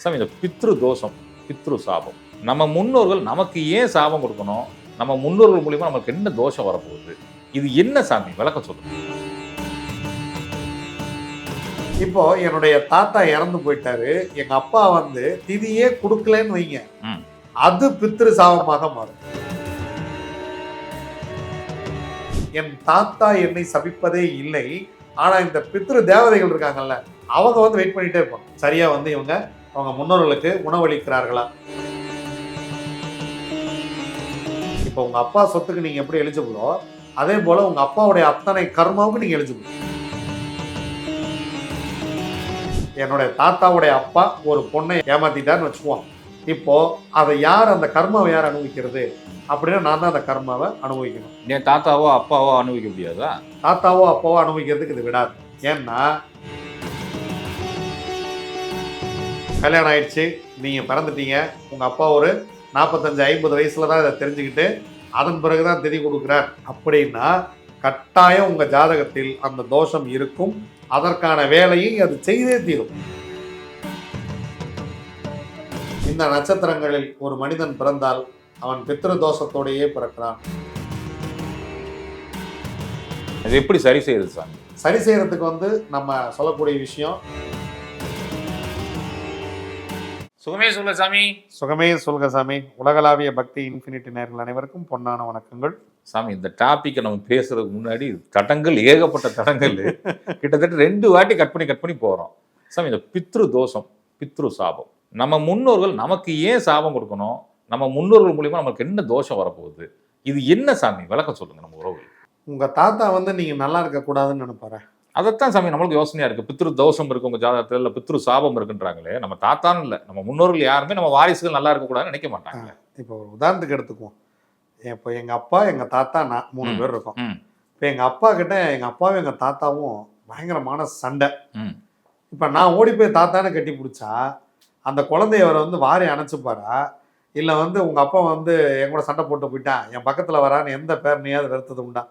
சாமி இந்த பித்ரு தோஷம், பித்ரு சாபம், நம்ம முன்னோர்கள் நமக்கு ஏன் சாபம் கொடுக்கணும்? நம்ம முன்னோர்கள் மூலியமா நமக்கு என்ன தோஷம் வரப்போகுது? இது என்ன சாமி? விளக்கம் சொல்லுங்க. இப்போ என்னுடைய தாத்தா இறந்து போயிட்டாரு. எங்க அப்பா திதியே கொடுக்கலன்னு வைங்க, அது பித்ரு சாபமாக மாறும். என் தாத்தா என்னை சபிப்பதே இல்லை, ஆனா இந்த பித்ரு தேவதைகள் இருக்காங்கல்ல, அவங்க வெயிட் பண்ணிட்டே இருப்பாங்க. சரியா இவங்க அவங்க முன்னோர்களுக்கு உணவளிக்கிறார்களா? இப்போ உங்க அப்பா சொத்துக்கு நீங்க எப்படி எலிஜிபிளோ, அதே போல உங்க அப்பாவுடைய அத்தனை கர்மாவுக்கு நீங்க எலிஜிபிள். என்னுடைய தாத்தாவுடைய அப்பா ஒரு பொண்ணை ஏமாத்திட்டாருன்னு வச்சுக்குவோம். இப்போ அதை யார், அந்த கர்மாவை யார் அனுபவிக்கிறது அப்படின்னா நான் தான் அந்த கர்மாவை அனுபவிக்கணும். என் தாத்தாவோ அப்பாவோ அனுபவிக்க முடியாதா? தாத்தாவோ அப்பாவோ அனுபவிக்கிறதுக்கு இது விடாது. ஏன்னா கல்யாணம் ஆயிடுச்சு, நீங்க பிறந்துட்டீங்க, உங்க அப்பா ஒரு 45-50 வயசுல தான் இதை தெரிஞ்சுக்கிட்டு அதன் பிறகுதான் திதி கொடுக்குறார் அப்படின்னா கட்டாயம் உங்க ஜாதகத்தில் அந்த தோஷம் இருக்கும். அதற்கான வேலையை அது செய்தே தீரும். இந்த நட்சத்திரங்களில் ஒரு மனிதன் பிறந்தால் அவன் பித்ரு தோஷத்தோடையே பிறக்கிறான். அது எப்படி சரி செய்யறது சாமி? சரி செய்யறதுக்கு நம்ம சொல்லக்கூடிய விஷயம், சுகமே சொல்ல சாமி. சுகமே சொல்க சாமி. உலகளாவிய பக்தி இன்ஃபினிட்டி நேயர்கள் அனைவருக்கும் பொன்னான வணக்கங்கள். சாமி, இந்த டாபிக்கை நம்ம பேசுறதுக்கு முன்னாடி தடங்கள், ஏகப்பட்ட தடங்கள், கிட்டத்தட்ட 2 வாட்டி கட் பண்ணி போறோம். சாமி, இந்த பித்ரு தோஷம், பித்ரு சாபம், நம்ம முன்னோர்கள் நமக்கு ஏன் சாபம் கொடுக்கணும்? நம்ம முன்னோர்கள் மூலியமா நமக்கு என்ன தோஷம் வரப்போகுது? இது என்ன சாமி? விளக்கம் சொல்லுங்க. நம்ம உறவு, உங்க தாத்தா நீங்க நல்லா இருக்க கூடாதுன்னு நினைப்பாரு. அதைத்தான் சாமி நம்மளுக்கு யோசனையா இருக்கு. பித்ரு தோஷம் இருக்கு உங்க ஜாதகத்துல, இல்ல பித்ரு சாபம் இருக்குன்றாங்களே. நம்ம தாத்தான்னு இல்லை, நம்ம முன்னோர்கள் யாருமே நம்ம வாரிசுகள் நல்லா இருக்கக்கூடாதுன்னு நினைக்க மாட்டாங்க. இப்போ ஒரு உதாரணத்துக்கு எடுத்துக்குவோம். இப்போ எங்க அப்பா, எங்க தாத்தா, நான் 3 பேர் இருக்கோம். இப்போ எங்க அப்பா கிட்ட எங்க அப்பாவும் எங்க தாத்தாவும் பயங்கரமான சண்டை. இப்போ நான் ஓடி போய் தாத்தான்னு கட்டி பிடிச்சா அந்த குழந்தைய அவர் வாரி அணைச்சுப்பாரா, இல்லை உங்க அப்பா என் கூட சண்டை போட்டு போயிட்டான், என் பக்கத்துல வரான்னு எந்த பேரனையாவது வெறுத்தது உண்டா?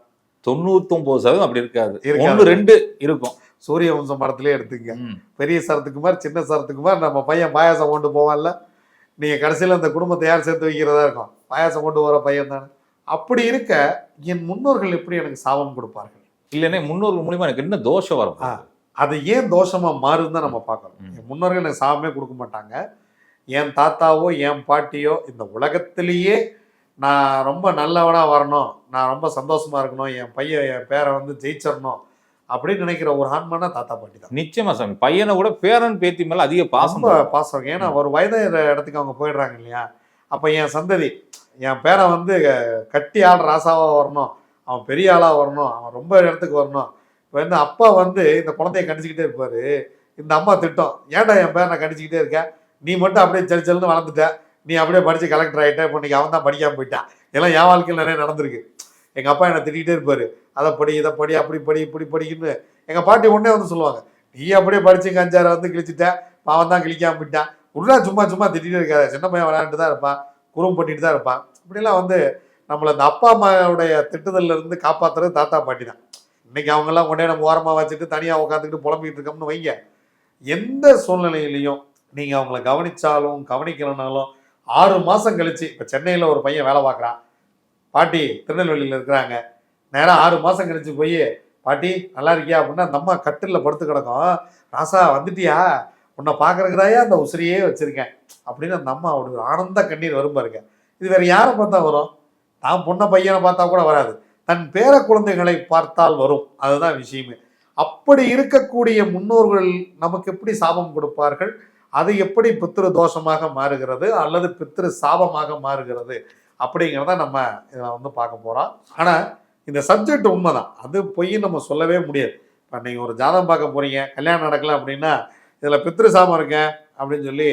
99% அப்படி இருக்காது. 1-2 இருக்கும். சூரிய வம்சம் படத்திலே எடுத்துங்க. பெரிய சரத்துக்குமார், சின்ன சரத்துக்குமார், நம்ம பையன் பாயாசம் கொண்டு போவான்ல, நீங்க கடைசியில் அந்த குடும்பத்தை யார் சேர்த்து வைக்கிறதா இருக்கும்? பாயாசம் கொண்டு போற பையன் தானே. அப்படி இருக்க என் முன்னோர்கள் எப்படி எனக்கு சாபம் கொடுப்பார்கள்? இல்லைன்னா முன்னோர்கள் மூலியமா எனக்கு என்ன தோஷம் வரும்? அது ஏன் தோஷமா மாறுதுன்னு தான் நம்ம பார்க்கணும். என் முன்னோர்கள் எனக்கு சாபமே கொடுக்க மாட்டாங்க. என் தாத்தாவோ என் பாட்டியோ இந்த உலகத்திலேயே நான் ரொம்ப நல்லவனா வரணும், நான் ரொம்ப சந்தோஷமா இருக்கணும், என் பையன் என் பேரை ஜெயிச்சிடணும் அப்படின்னு நினைக்கிற ஒரு ஆன்மானா தாத்தா பாட்டி தான். நிச்சயமா சாமி. பையனை கூட பேரன் பேத்தி மேல அதிக பாசம். ஏன்னா ஒரு வயதான இடத்துக்கு அவங்க போயிடுறாங்க இல்லையா. அப்ப என் சந்ததி, என் பேரன் கட்டி ஆள் ராசாவா வரணும், அவன் பெரிய ஆளா வரணும், அவன் ரொம்ப இடத்துக்கு வரணும். இப்போ அப்பா இந்த குழந்தைய கண்டிச்சுக்கிட்டே இருப்பாரு. இந்த அம்மா திட்டம், ஏன்டா என் பேரனை கண்டிச்சுக்கிட்டே இருக்க, நீ மட்டும் அப்படியே செல்லுன்னு வளர்ந்துட்ட, நீ அப்படியே படிச்சு கலெக்டர் ஆகிட்ட, இப்போ இன்னைக்கு அவன் தான் படிக்காமல் போயிட்டான். எல்லாம் என் வாழ்க்கையில் நிறைய நடந்திருக்கு. எங்கள் அப்பா என்னை திட்டிகிட்டே இருப்பார், அதை படி இதை படி அப்படி படி இப்படி படிக்குன்னு. எங்கள் பாட்டி ஒன்றே சொல்லுவாங்க, நீ அப்படியே படிச்சு 5-6 கிழிச்சிட்டேன், அவன் தான் கிழிக்காமல் போயிட்டான், உள்ள சும்மா திட்டிகிட்டே இருக்காது, சின்ன பையன் விளையாண்டு தான் இருப்பான், குறும் பண்ணிட்டு தான் இருப்பான். இப்படிலாம் நம்மளை இந்த அப்பா அம்மாவுடைய திட்டுதல்ல இருந்து காப்பாற்றுறது தாத்தா பாட்டி தான். இன்னைக்கு அவங்கெல்லாம் கொண்டே நம்ம ஓரமாக வச்சுட்டு தனியாக உட்காந்துக்கிட்டு புலம்பிக்கிட்டு இருக்கோம்னு வைங்க. எந்த சூழ்நிலையிலையும் நீங்கள் அவங்கள கவனிச்சாலும் கவனிக்கலனாலும் 6 மாதம் கழிச்சு, இப்போ சென்னையில் ஒரு பையன் வேலை பார்க்குறான், பாட்டி திருநெல்வேலியில் இருக்கிறாங்க, நேராக 6 மாதம் கழிச்சு போய் பாட்டி நல்லா இருக்கியா அப்படின்னா அந்த அம்மா கட்டிலில் படுத்து கிடக்கும், ராசா வந்துட்டியா, உன்னை பார்க்கறதுக்குதாயா அந்த உசிரியே வச்சுருக்கேன் அப்படின்னு அந்த அம்மா ஒரு ஆனந்த கண்ணீர் வரும் பாருங்க. இது வேறு யாரை பார்த்தா வரும்? தான் பொண்ணை பையனை பார்த்தா கூட வராது, தன் பேர குழந்தைகளை பார்த்தால் வரும். அதுதான் விஷயமே. அப்படி இருக்கக்கூடிய முன்னோர்கள் நமக்கு எப்படி சாபம் கொடுப்பார்கள், அது எப்படி பித்ரு தோஷமாக மாறுகிறது அல்லது பித்ரு சாபமாக மாறுகிறது அப்படிங்கிறத நம்ம இதில் பார்க்க போகிறோம். ஆனால் இந்த சப்ஜெக்ட் உண்மைதான், அது பொய் நம்ம சொல்லவே முடியாது. இப்போ நீங்கள் ஒரு ஜாதகம் பார்க்க போகிறீங்க, கல்யாணம் நடக்கலை அப்படின்னா இதில் பித்ரு சாபம் இருக்கேன் அப்படின்னு சொல்லி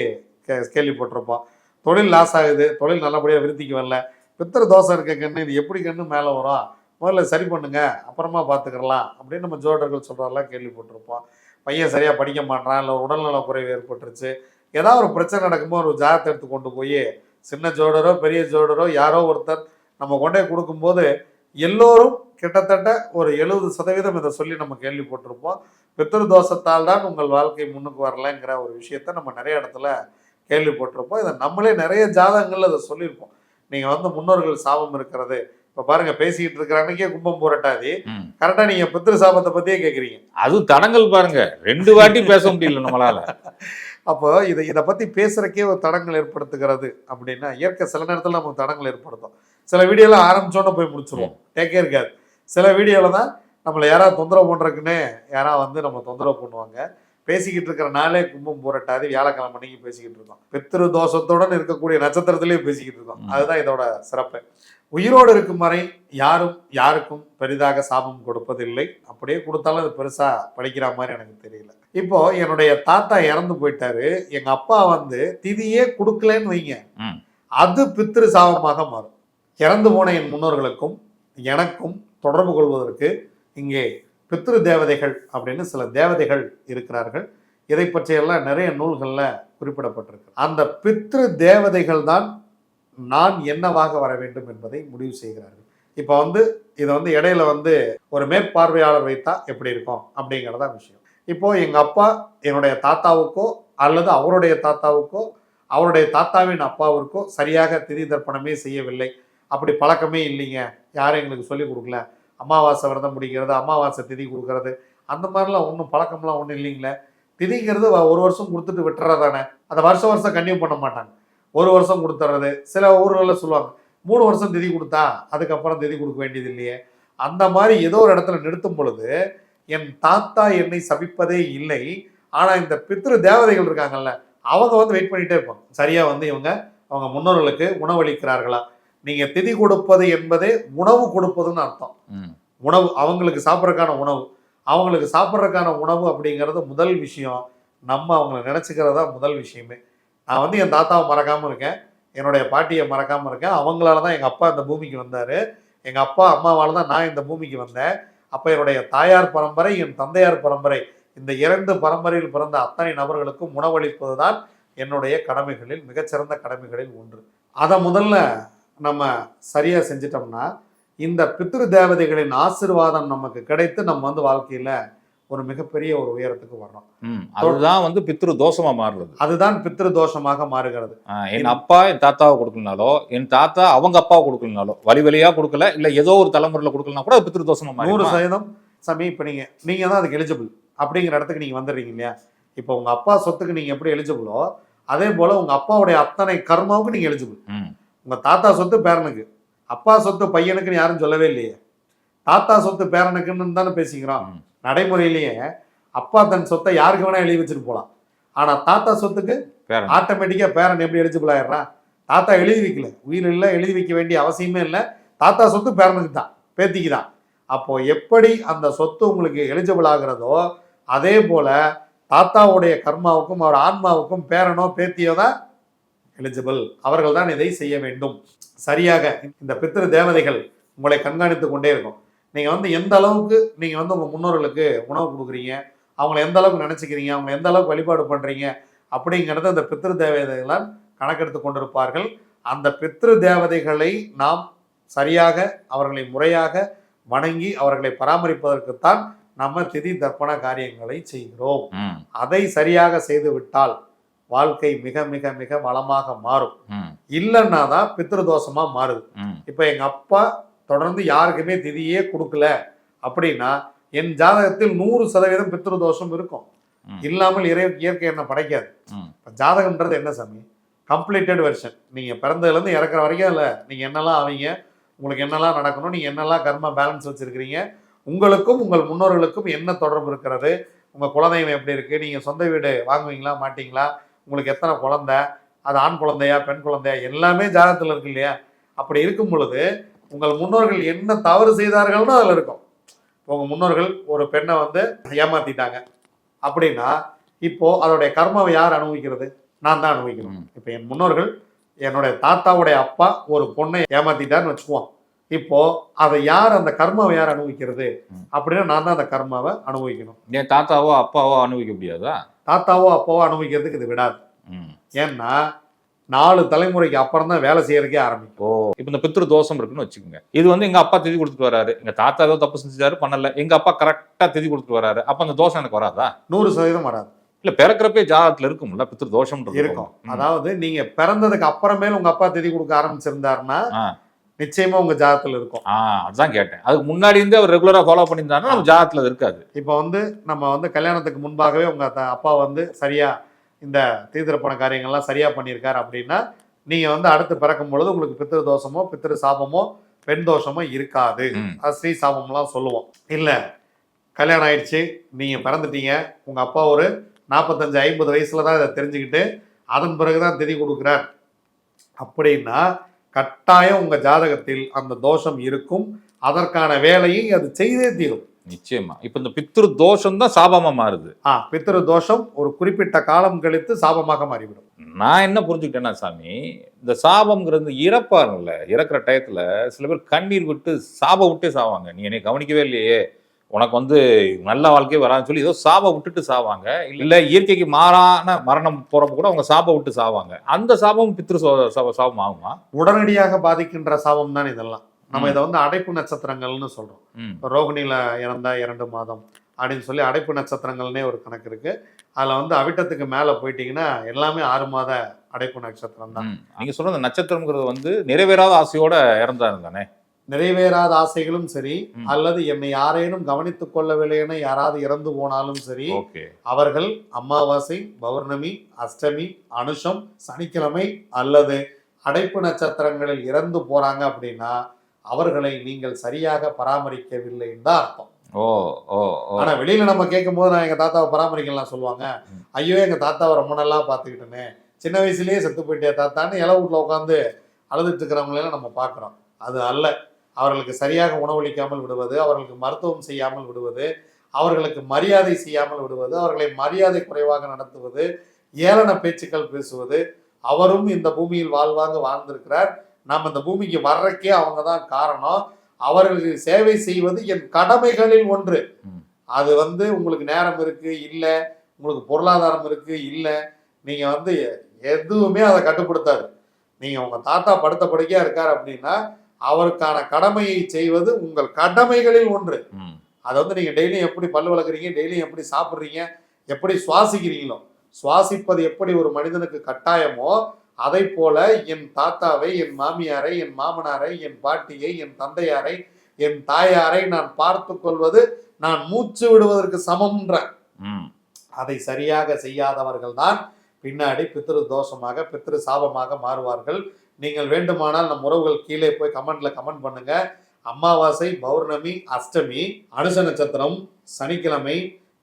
கேள்விப்பட்டிருப்போம். தொழில் லாஸ் ஆகுது, தொழில் நல்லபடியாக விருத்திக்கு வரல, பித்ரு தோஷம் இருக்க கண்ணு, இது எப்படி கண்ணு மேலே வரும், முதல்ல சரி பண்ணுங்க அப்புறமா பார்த்துக்கலாம் அப்படின்னு நம்ம ஜோடர்கள் சொல்கிறதெல்லாம் கேள்விப்பட்டிருப்போம். பையன் சரியாக படிக்க மாட்டான், இல்லை உடல்நல குறைவு ஏற்பட்டுருச்சு, ஏதாவது ஒரு பிரச்சனை நடக்கும்போது ஒரு ஜாதகத்தை எடுத்து கொண்டு போய் சின்ன ஜோடரோ பெரிய ஜோடரோ யாரோ ஒருத்தர் நம்ம கொண்டே கொடுக்கும்போது எல்லோரும் கிட்டத்தட்ட ஒரு 70% இதை சொல்லி நம்ம கேள்விப்பட்டிருப்போம். பித்ரு தோஷத்தால் தான் உங்கள் வாழ்க்கை முன்னுக்கு வரலைங்கிற ஒரு விஷயத்த நம்ம நிறைய இடத்துல கேள்விப்பட்டிருப்போம். இதை நம்மளே நிறைய ஜாதகங்கள்ல அதை சொல்லியிருப்போம். நீங்க வந்து முன்னோர்கள் சாபம் இருக்கிறது. இப்ப பாருங்க, பேசிக்கிட்டு இருக்கிற அன்னைக்கே கும்பம் புரட்டாதி, கரெக்டா நீங்க பித்ரு சாபத்தை பத்தியே கேக்குறீங்க. அதுவும் தடங்கள் பாருங்க, 2 வாட்டி பேச முடியல நம்மளால. அப்போ இதை பத்தி பேசுறக்கே ஒரு தடங்கள் ஏற்படுத்துகிறது அப்படின்னா, இயற்கை சில நேரத்துல நமக்கு தடங்கள் ஏற்படுத்தும். சில வீடியோலாம் ஆரம்பிச்சோன்னு போய் முடிச்சிருவோம், டேக்கே இருக்காது. சில வீடியோல தான் நம்மளை யாராவது தொந்தரவு பண்றதுக்குன்னே யாராவது வந்து நம்ம தொந்தரவு பண்ணுவாங்க. பேசிக்கிட்டு இருக்கிற நாளே கும்பம் புரட்டாதி வியாழக்கிழமை அன்னைக்கு பேசிக்கிட்டு இருக்கோம். பித்ரு தோஷத்துடன் இருக்கக்கூடிய நட்சத்திரத்திலேயே பேசிக்கிட்டு இருக்கோம். அதுதான் இதோட சிறப்பு. உயிரோடு இருக்கும் வரை யாரும் யாருக்கும் பெரிதாக சாபம் கொடுப்பதில்லை. அப்படியே கொடுத்தாலும் அது பெருசா படிக்கிற மாதிரி எனக்கு தெரியல. இப்போ என்னுடைய தாத்தா இறந்து போயிட்டாரு, எங்க அப்பா வந்து திதியே கொடுக்கலன்னு வைங்க, அது பித்ரு சாபமாக மாறும். இறந்து போன என் முன்னோர்களுக்கும் எனக்கும் தொடர்பு கொள்வதற்கு இங்கே பித்ரு தேவதைகள் அப்படின்னு சில தேவதைகள் இருக்கிறார்கள். இதை பற்றியெல்லாம் நிறைய நூல்கள்ல குறிப்பிடப்பட்டிருக்கு. அந்த பித்ரு தேவதைகள் தான் நான் என்னவாக வர வேண்டும் என்பதை முடிவு செய்கிறார்கள். இப்போ வந்து இதை வந்து இடையில வந்து ஒரு மேற்பார்வையாளர் வைத்தா எப்படி இருக்கும் அப்படிங்கிறதா விஷயம். இப்போ எங்க அப்பா என்னுடைய தாத்தாவுக்கோ அல்லது அவருடைய தாத்தாவுக்கோ அவருடைய தாத்தாவின் அப்பாவிற்கோ சரியாக திதி தர்ப்பணமே செய்யவில்லை, அப்படி பழக்கமே இல்லைங்க, யாரும் எங்களுக்கு சொல்லி கொடுக்கல, அமாவாசை விரதம் முடிக்கிறது, அமாவாசை திதி கொடுக்கறது, அந்த மாதிரிலாம் ஒன்றும் பழக்கம்லாம் ஒன்றும் இல்லைங்களே. திதிங்கிறது ஒரு வருஷம் கொடுத்துட்டு விட்டுறதானே, அதை வருஷம் வருஷம் கன்டினியூ பண்ண மாட்டாங்க. ஒரு வருஷம் கொடுத்துட்றது. சில ஊர்களில் சொல்லுவாங்க 3 வருஷம் திதி கொடுத்தா அதுக்கப்புறம் திதி கொடுக்க வேண்டியது இல்லையே. அந்த மாதிரி ஏதோ ஒரு இடத்துல நிறுத்தும் பொழுது என் தாத்தா என்னை சபிப்பதே இல்லை, ஆனால் இந்த பித்ரு தேவதைகள் இருக்காங்கல்ல, அவங்க வந்து வெயிட் பண்ணிகிட்டே இருப்பாங்க. சரியாக வந்து இவங்க அவங்க முன்னோர்களுக்கு உணவளிக்கிறார்களா. நீங்கள் திதி கொடுப்பது என்பதே உணவு கொடுப்பதுன்னு அர்த்தம். உணவு அவங்களுக்கு சாப்பிட்றதுக்கான உணவு, அவங்களுக்கு சாப்பிட்றதுக்கான உணவு அப்படிங்கிறது முதல் விஷயம். நம்ம அவங்கள நினச்சிக்கிறதா முதல் விஷயமே. நான் வந்து என் தாத்தாவை மறக்காமல் இருக்கேன், என்னுடைய பாட்டியை மறக்காமல் இருக்கேன். அவங்களால தான் எங்கள் அப்பா இந்த பூமிக்கு வந்தார், எங்கள் அப்பா அம்மாவால் தான் நான் இந்த பூமிக்கு வந்தேன். அப்போ என்னுடைய தாயார் பரம்பரை, என் தந்தையார் பரம்பரை, இந்த 2 பரம்பரையில் பிறந்த அத்தனை நபர்களுக்கும் உணவளிப்பது தான் என்னுடைய கடமைகளில் மிகச்சிறந்த கடமைகளில் ஒன்று. அதை முதல்ல நம்ம சரியாக செஞ்சிட்டோம்னா இந்த பித்ரு தேவதைகளின் ஆசீர்வாதம் நமக்கு கிடைத்து நம்ம வந்து வாழ்க்கையில ஒரு மிகப்பெரிய ஒரு உயரத்துக்கு வர்றோம். அதுதான் வந்து பித்ரு தோஷமா மாறுறது. அதுதான் பித்ரு தோஷமாக மாறுகிறது. என் அப்பா என் தாத்தாவை கொடுக்கலனாலோ, என் தாத்தா அவங்க அப்பாவை கொடுக்கலனாலோ, வழி வழியா கொடுக்கல, இல்ல ஏதோ ஒரு தலைமுறையில கொடுக்கலனா கூட பித்ரு தோஷமா மாறும். 100% சாமி. இப்ப நீங்க தான் அதுக்கு எலிஜிபிள் அப்படிங்கிற இடத்துக்கு நீங்க வந்துடுறீங்க இல்லையா. இப்போ உங்க அப்பா சொத்துக்கு நீங்க எப்படி எலிஜிபிளோ அதே போல உங்க அப்பாவுடைய அத்தனை கர்மாவுக்கு நீங்க எலிஜிபிள். உங்க தாத்தா சொத்து பேரனுக்கு, அப்பா சொத்து பையனுக்குன்னு யாரும் சொல்லவே இல்லையே. தாத்தா சொத்து பேரனுக்குன்னு தானே பேசிக்கிறோம். நடைமுறையிலேயே அப்பா தன் சொத்தை யாருக்கு வேணா எழுதி வச்சுட்டு போகலாம், ஆனா தாத்தா சொத்துக்கு ஆட்டோமேட்டிக்கா பேரன் எப்படி எலிஜிபிள் ஆயிடுறான். தாத்தா எழுதி வைக்கல, உயிர் இல்லை, எழுதி வைக்க வேண்டிய அவசியமே இல்லை. தாத்தா சொத்து பேரனுக்கு தான், பேத்திக்கு தான். அப்போ எப்படி அந்த சொத்து உங்களுக்கு எலிஜிபிள் ஆகிறதோ அதே போல தாத்தாவுடைய கர்மாவுக்கும் அவர் ஆன்மாவுக்கும் பேரனோ பேத்தியோ தான் எலிஜிபிள். அவர்கள் தான் இதை செய்ய வேண்டும். சரியாக இந்த பித்ரு தேவதைகள் உங்களை கண்காணித்து கொண்டே இருக்கும். நீங்கள் வந்து எந்த அளவுக்கு நீங்கள் வந்து உங்கள் முன்னோர்களுக்கு உணவு கொடுக்குறீங்க, அவங்கள எந்த அளவுக்கு நினச்சிக்கிறீங்க, அவங்க எந்த அளவுக்கு வழிபாடு பண்ணுறீங்க அப்படிங்கிறத அந்த பித்ரு தேவதைகளால் கணக்கெடுத்து கொண்டிருப்பார்கள். அந்த பித்ரு தேவதைகளை நாம் சரியாக அவர்களை முறையாக வணங்கி அவர்களை பராமரிப்பதற்குத்தான் நம்ம திதி தர்ப்பண காரியங்களை செய்கிறோம். அதை சரியாக செய்து விட்டால் வாழ்க்கை மிக மிக மிக வளமாக மாறும். இல்லைன்னா தான் பித்ரு தோஷமா மாறுது. இப்ப எங்க அப்பா தொடர்ந்து யாருக்குமே திதியே கொடுக்கல அப்படின்னா என் ஜாதகத்தில் 100% பித்ரு தோஷம் இருக்கும். இல்லாமல் இயற்கை என்ன படைக்காது. ஜாதகம்ன்றது என்ன சாமி? Completed version. நீங்க பிறந்ததுல இருந்து இறக்குற வரைக்கும் இல்லை, நீங்க என்னெல்லாம் ஆவீங்க, உங்களுக்கு என்னெல்லாம் நடக்கணும், நீங்க என்னெல்லாம் கர்மா பேலன்ஸ் வச்சிருக்கிறீங்க, உங்களுக்கும் உங்கள் முன்னோர்களுக்கும் என்ன தொடர்பு இருக்கிறது, உங்க குலதெய்வம் எப்படி இருக்கு, நீங்க சொந்த வீடு வாங்குவீங்களா மாட்டீங்களா, உங்களுக்கு எத்தனை குழந்தை, அது ஆண் குழந்தையா பெண் குழந்தையா, எல்லாமே ஜாதகத்தில் இருக்கு இல்லையா. அப்படி இருக்கும் பொழுது உங்கள் முன்னோர்கள் என்ன தவறு செய்தார்கள்னு அதில் இருக்கும். உங்கள் முன்னோர்கள் ஒரு பெண்ணை வந்து ஏமாத்திட்டாங்க அப்படின்னா இப்போ அதோடைய கர்மாவை யார் அனுபவிக்கிறது? நான் தான் அனுபவிக்கணும். இப்போ என் முன்னோர்கள் என்னுடைய தாத்தாவுடைய அப்பா ஒரு பொண்ணை ஏமாத்திட்டான்னு வச்சுக்குவோம். இப்போ அதை யார் அந்த கர்மாவை யார் அனுபவிக்கிறது அப்படின்னா நான் தான் அந்த கர்மாவை அனுபவிக்கணும். என் தாத்தாவோ அப்பாவோ அனுபவிக்க முடியாதா? தாத்தாவோ அப்பாவோ அனுபவிக்கிறதுக்கு இது விடாது. ஏன்னா 4 தலைமுறைக்கு அப்புறம் தான் வேலை செய்யறதுக்கே ஆரம்பிக்கும். இப்போ இந்த பித்ரு தோஷம் இருக்குன்னு வச்சுக்கோங்க. இது வந்து எங்க அப்பா திதி கொடுத்துட்டு வராரு, எங்க தாத்தா ஏதோ தப்பு செஞ்சாரு பண்ணல, எங்க அப்பா கரெக்டா திதி கொடுத்துட்டு வராரு, அப்ப அந்த தோஷம் எனக்கு வராதா? 100% வராது. இல்ல பிறக்கிறப்பே ஜாதகத்துல இருக்கும்ல பித்ரு தோஷம்ன்றது இருக்கும். அதாவது நீங்க பிறந்ததுக்கு அப்புறமேல உங்க அப்பா திதி கொடுக்க ஆரம்பிச்சிருந்தாருன்னா நிச்சயமா உங்க ஜாதகத்துல இருக்கும். அதுதான் கேட்டேன். அதுக்கு முன்னாடி இருந்து அவர் ரெகுலரா ஃபாலோ பண்ணியிருந்தாருன்னா நம்ம ஜாதகத்துல இருக்காது. இப்போ வந்து நம்ம வந்து கல்யாணத்துக்கு முன்பாகவே உங்க அப்பா வந்து சரியா இந்த தீர்த்திருப்பண காரியங்கள்லாம் சரியா பண்ணியிருக்காரு அப்படின்னா நீங்க வந்து அடுத்து பிறக்கும் பொழுது உங்களுக்கு பித்திரு தோஷமோ பித்திரு சாபமோ பெண் தோஷமோ இருக்காது. அது ஸ்ரீ சாபம்லாம் சொல்லுவோம். இல்ல கல்யாணம் ஆயிடுச்சு, நீங்க பிறந்துட்டீங்க, உங்க அப்பா ஒரு 45-50 வயசுல தான் இதை தெரிஞ்சுக்கிட்டு அதன் பிறகுதான் திதி கொடுக்குறார் அப்படின்னா கட்டாயம் உங்க ஜாதகத்தில் அந்த தோஷம் இருக்கும். அதற்கான வேலையை அது செய்தே தீரும். நிச்சயமா. இப்ப இந்த பித்ரு தோஷம் தான் சாபமா மாறுது. பித்ரு தோஷம் ஒரு குறிப்பிட்ட காலம் கழித்து சாபமாக மாறிவிடும். நான் என்ன புரிஞ்சுக்கிட்டேன்னா சாமி, இந்த சாபம்ங்கிறது இறப்பாருல்ல, இறக்குற டயத்துல சில பேர் கண்ணீர் விட்டு சாபம் விட்டே சாவாங்க. நீ என்னை கவனிக்கவே இல்லையே, உனக்கு வந்து நல்ல வாழ்க்கையே வராதுன்னு சொல்லி ஏதோ சாபம் விட்டுட்டு சாவாங்க. இல்ல இயற்கைக்கு மாறான மரணம் போறப்ப கூட அவங்க சாபம் விட்டு சாவாங்க. அந்த சாபம் பித்ரு சாபம் ஆகுமா? உடனடியாக பாதிக்கின்ற சாபம் தான் இதெல்லாம். நம்ம இதை வந்து அடைப்பு நட்சத்திரங்கள்னு சொல்றோம். ரோகிணியில இறந்தா 2 மாதம் அப்படின்னு சொல்லி அடைப்பு நட்சத்திரங்கள்னே ஒரு கணக்கு இருக்கு. அதுல வந்து அவிட்டத்துக்கு மேல போயிட்டீங்கன்னா எல்லாமே 6 மாத அடைப்பு நட்சத்திரம் தான். நீங்க சொல்ற அந்த நட்சத்திரம்ங்கிறது வந்து நிறைவேறாத ஆசையோட இறந்தாரு தானே? நிறைவேறாத ஆசைகளும் சரி, அல்லது என்னை யாரேனும் கவனித்துக் கொள்ளவில்லை என யாராவது இறந்து போனாலும் சரி, அவர்கள் அமாவாசை, பௌர்ணமி, அஷ்டமி, அனுஷம், சனிக்கிழமை அல்லது அடைப்பு நட்சத்திரங்களில் இறந்து போறாங்க அப்படின்னா அவர்களை நீங்கள் சரியாக பராமரிக்கவில்லை தான் அர்த்தம். ஆனா வெளியில நம்ம கேட்கும் போது நான் எங்க தாத்தாவை பராமரிக்கலாம் சொல்லுவாங்க. ஐயோ எங்க தாத்தாவை ரொம்ப நல்லா பாத்துக்கிட்டேனே, சின்ன வயசுலயே செத்து போயிட்டே தாத்தான்னு இலை வீட்டுல உட்காந்து அழுதுட்டு இருக்கிறவங்களெல்லாம் நம்ம பாக்குறோம். அது அல்ல. அவர்களுக்கு சரியாக உணவளிக்காமல் விடுவது, அவர்களுக்கு மருத்துவம் செய்யாமல் விடுவது, அவர்களுக்கு மரியாதை செய்யாமல் விடுவது, அவர்களை மரியாதை குறைவாக நடத்துவது, ஏளன பேச்சுக்கள் பேசுவது. அவரும் இந்த பூமியில் வாழ்வாங்க வாழ்ந்திருக்கிறார், நாம் இந்த பூமிக்கு வர்றக்கே அவங்க தான் காரணம், அவர்களுக்கு சேவை செய்வது என் கடமைகளில் ஒன்று. அது வந்து உங்களுக்கு நேரம் இருக்கு இல்ல, உங்களுக்கு பொருளாதாரம் இருக்கு இல்ல, நீங்க வந்து எதுவுமே அதை கட்டுப்படுத்தாது. நீங்க உங்க தாத்தா படுத்த படுக்கையா இருக்காரு அப்படின்னா அவருக்கான கடமையை செய்வது உங்கள் கடமைகளில் ஒன்று. அதை வந்து நீங்க டெய்லியும் எப்படி பல்லு வளர்க்குறீங்க, டெய்லியும் எப்படி சாப்பிட்றீங்க, எப்படி சுவாசிக்கிறீங்களோ, சுவாசிப்பது எப்படி ஒரு மனிதனுக்கு கட்டாயமோ அதை போல என் தாத்தாவை, என் மாமியாரை, என் மாமனாரை, என் பாட்டியை, என் தந்தையாரை, என் தாயாரை நான் பார்த்து கொள்வது நான் மூச்சு விடுவதற்கு சமம்ன்ற அதை சரியாக செய்யாதவர்கள் தான் பின்னாடி பித்ரு தோஷமாக பித்ரு சாபமாக மாறுவார்கள். நீங்கள் வேண்டுமானால் நம் உறவுகள் கீழே போய் கமெண்ட்ல கமெண்ட் பண்ணுங்க. அமாவாசை, பௌர்ணமி, அஷ்டமி, அனுச நட்சத்திரம், சனிக்கிழமை,